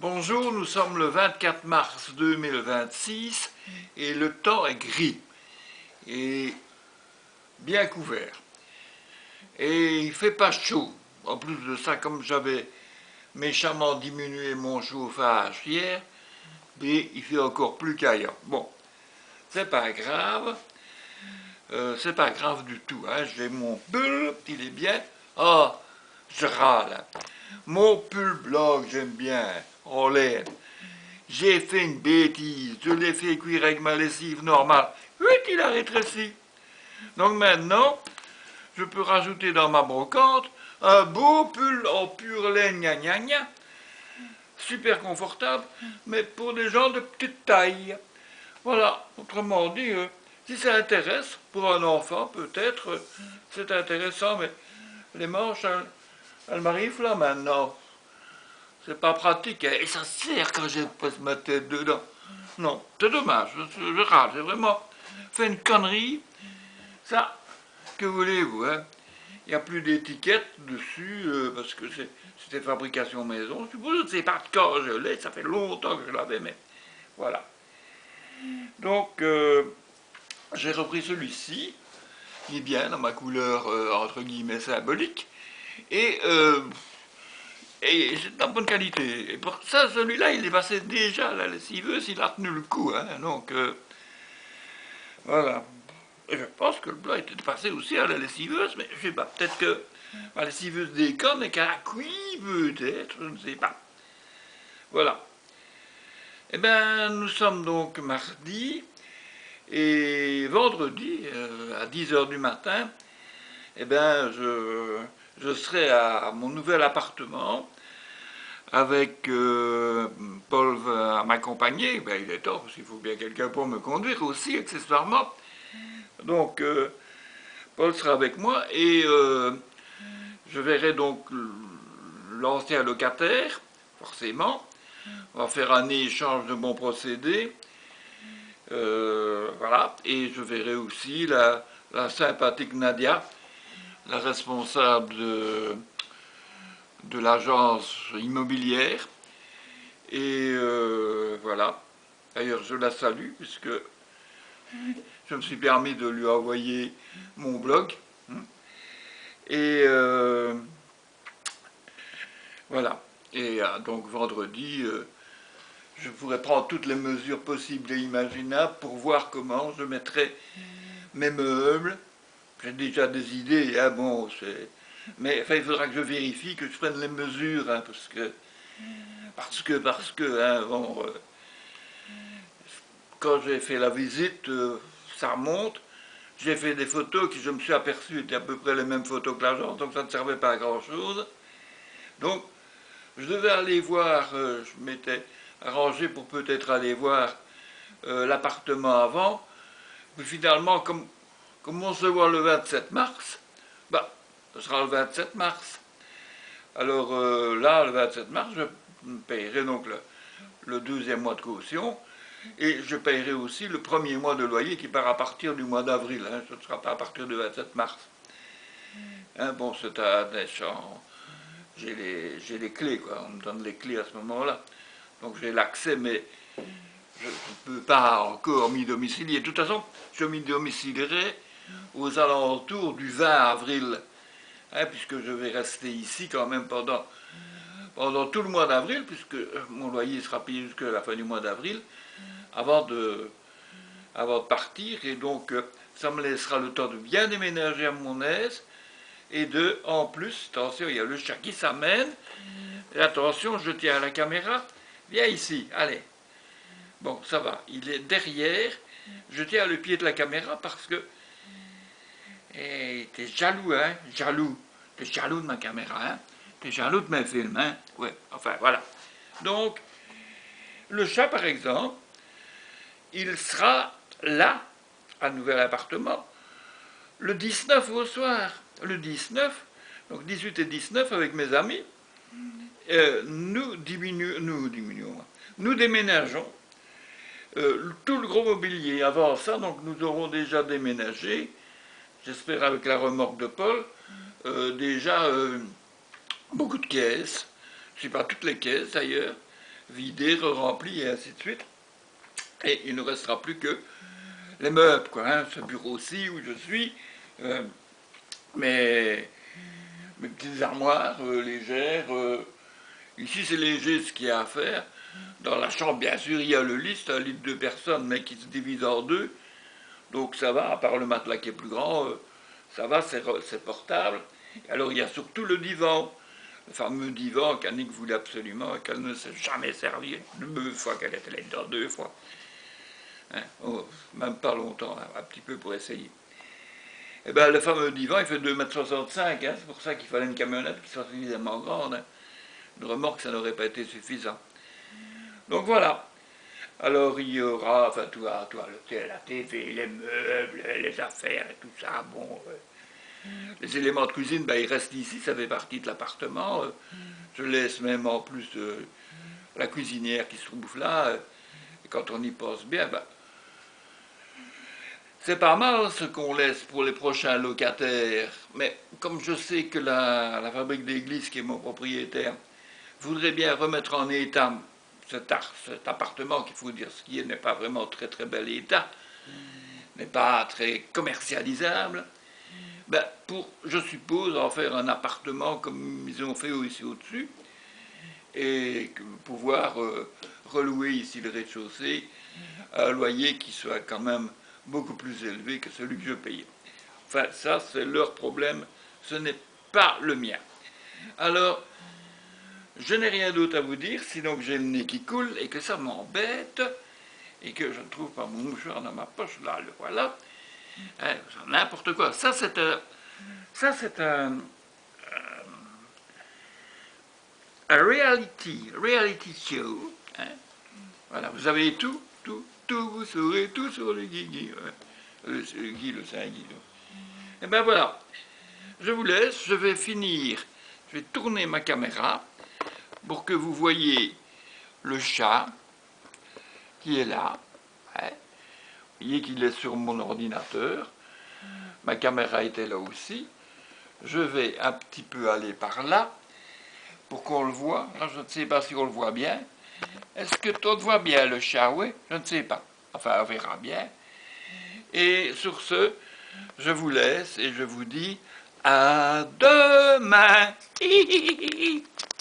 Bonjour, nous sommes le 24 mars 2026 et le temps est gris et bien couvert. Et il fait pas chaud. En plus de ça, comme j'avais méchamment diminué mon chauffage hier, mais il fait encore plus qu'ailleurs. Bon, c'est pas grave du tout. Hein. J'ai mon pull, il est bien. Ah, je râle. Mon pull blanc, j'aime bien, en laine. J'ai fait une bêtise, je l'ai fait cuire avec ma lessive normale. Oui, il a rétréci. Donc maintenant, je peux rajouter dans ma brocante un beau pull en pure laine, gna gna gna, super confortable, mais pour des gens de petite taille. Voilà, autrement dit, si ça intéresse, pour un enfant peut-être, c'est intéressant, mais les manches, elles m'arrivent là maintenant. C'est pas pratique, hein, et ça sert quand j'ai pas ma tête dedans. Non, c'est dommage, je râle, j'ai vraiment fait une connerie. Ça, que voulez-vous, hein? Il n'y a plus d'étiquette dessus, parce que c'était fabrication maison. Je suppose que c'est pas de quand je l'ai, ça fait longtemps que je l'avais, mais voilà. Donc, j'ai repris celui-ci, il est bien dans ma couleur, entre guillemets, symbolique, et, et c'est de bonne qualité. Et pour ça, celui-là, il est passé déjà à la lessiveuse, il a tenu le coup, hein, donc, voilà. Et je pense que le blanc était passé aussi à la lessiveuse, mais je sais pas, peut-être que la lessiveuse déconne et qu'elle a cuit, peut-être, je ne sais pas. Voilà. Eh bien, nous sommes donc mardi, et vendredi, à 10 heures du matin, eh bien, je serai à mon nouvel appartement, avec Paul à m'accompagner. Ben, il est temps, parce qu'il faut bien quelqu'un pour me conduire aussi, accessoirement. Donc, Paul sera avec moi, et je verrai donc l'ancien locataire, forcément. On va faire un échange de bons procédés. Voilà. Et je verrai aussi la sympathique Nadia, la responsable de l'agence immobilière. Et voilà. D'ailleurs, je la salue, puisque je me suis permis de lui envoyer mon blog. Et voilà. Et donc vendredi, je pourrais prendre toutes les mesures possibles et imaginables pour voir comment je mettrai mes meubles. J'ai déjà des idées, hein, bon, mais enfin, il faudra que je vérifie, que je prenne les mesures, hein, parce que, hein, bon, quand j'ai fait la visite, ça remonte. J'ai fait des photos qui, je me suis aperçu, étaient à peu près les mêmes photos que l'agence, donc ça ne servait pas à grand chose. Donc, je devais aller voir, je m'étais arrangé pour peut-être aller voir l'appartement avant, mais finalement, comme on se voit le 27 mars, bah, ce sera le 27 mars. Alors là, le 27 mars, je paierai donc le deuxième mois de caution, et je paierai aussi le premier mois de loyer qui part à partir du mois d'avril, hein, ce ne sera pas à partir du 27 mars. Hein, bon, c'est un échange. J'ai les clés, quoi. On me donne les clés à ce moment-là. Donc j'ai l'accès, mais je ne peux pas encore m'y domicilier. De toute façon, je m'y domicilierai aux alentours du 20 avril, hein, puisque je vais rester ici quand même pendant tout le mois d'avril, puisque mon loyer sera payé jusqu'à la fin du mois d'avril, avant de partir, et donc ça me laissera le temps de bien déménager à mon aise, et en plus, attention, il y a le chat qui s'amène, et attention, je tiens à la caméra, viens ici, allez. Bon, ça va, il est derrière, je tiens le pied de la caméra parce que... t'es jaloux, hein, jaloux. T'es jaloux de ma caméra, hein. T'es jaloux de mes films, hein. Ouais, enfin, voilà. Donc, le chat, par exemple, il sera là, à nouvel appartement, le 19 au soir. Le 19, donc 18 et 19 avec mes amis, nous déménageons tout le gros mobilier. Avant ça, donc nous aurons déjà déménagé, j'espère avec la remorque de Paul, déjà beaucoup de caisses, je ne sais pas toutes les caisses d'ailleurs, vidé, rempli et ainsi de suite. Et il ne restera plus que les meubles, quoi, hein, ce bureau-ci où je suis, euh, mes, mes petites armoires légères. Ici, c'est léger ce qu'il y a à faire. Dans la chambre, bien sûr, il y a le lit, c'est un lit de 2 personnes, mais qui se divise en deux. Donc ça va, à part le matelas qui est plus grand, ça va, c'est portable. Et alors il y a surtout le divan, le fameux divan qu'Annick voulait absolument et qu'elle ne s'est jamais servi. 2 fois qu'elle était là-dedans, 2 fois. Hein, oh, même pas longtemps, hein, un petit peu pour essayer. Et bien le fameux divan, il fait 2,65 m, hein, c'est pour ça qu'il fallait une camionnette qui soit suffisamment grande. Hein. Une remorque, ça n'aurait pas été suffisant. Donc voilà. Alors il y aura, enfin, la TV, les meubles, les affaires et tout ça. Bon, les éléments de cuisine, ben, ils restent ici, ça fait partie de l'appartement. Je laisse même en plus la cuisinière qui se trouve là. Et quand on y pense bien, ben, c'est pas mal ce qu'on laisse pour les prochains locataires. Mais comme je sais que la fabrique d'église, qui est mon propriétaire, voudrait bien remettre en état cet appartement, qu'il faut dire ce qui est, n'est pas vraiment très très bel état, n'est pas très commercialisable, ben pour, je suppose, en faire un appartement comme ils ont fait ici au-dessus, et pouvoir relouer ici le rez-de-chaussée à un loyer qui soit quand même beaucoup plus élevé que celui que je payais. Enfin, ça, c'est leur problème, ce n'est pas le mien. Alors, je n'ai rien d'autre à vous dire, sinon que j'ai le nez qui coule et que ça m'embête et que je ne trouve pas mon mouchoir dans ma poche. Là, le voilà. Hein, n'importe quoi. Ça, c'est un reality show. Hein. Voilà, vous avez tout, vous saurez tout sur le Guigui. Le Guy, le Saint-Guy. Et ben voilà, je vous laisse, je vais finir, je vais tourner ma caméra pour que vous voyez le chat qui est là. Hein. Vous voyez qu'il est sur mon ordinateur. Ma caméra était là aussi. Je vais un petit peu aller par là pour qu'on le voit. Là, je ne sais pas si on le voit bien. Est-ce que tu le vois bien, le chat? Oui, je ne sais pas. Enfin, on verra bien. Et sur ce, je vous laisse et je vous dis à demain.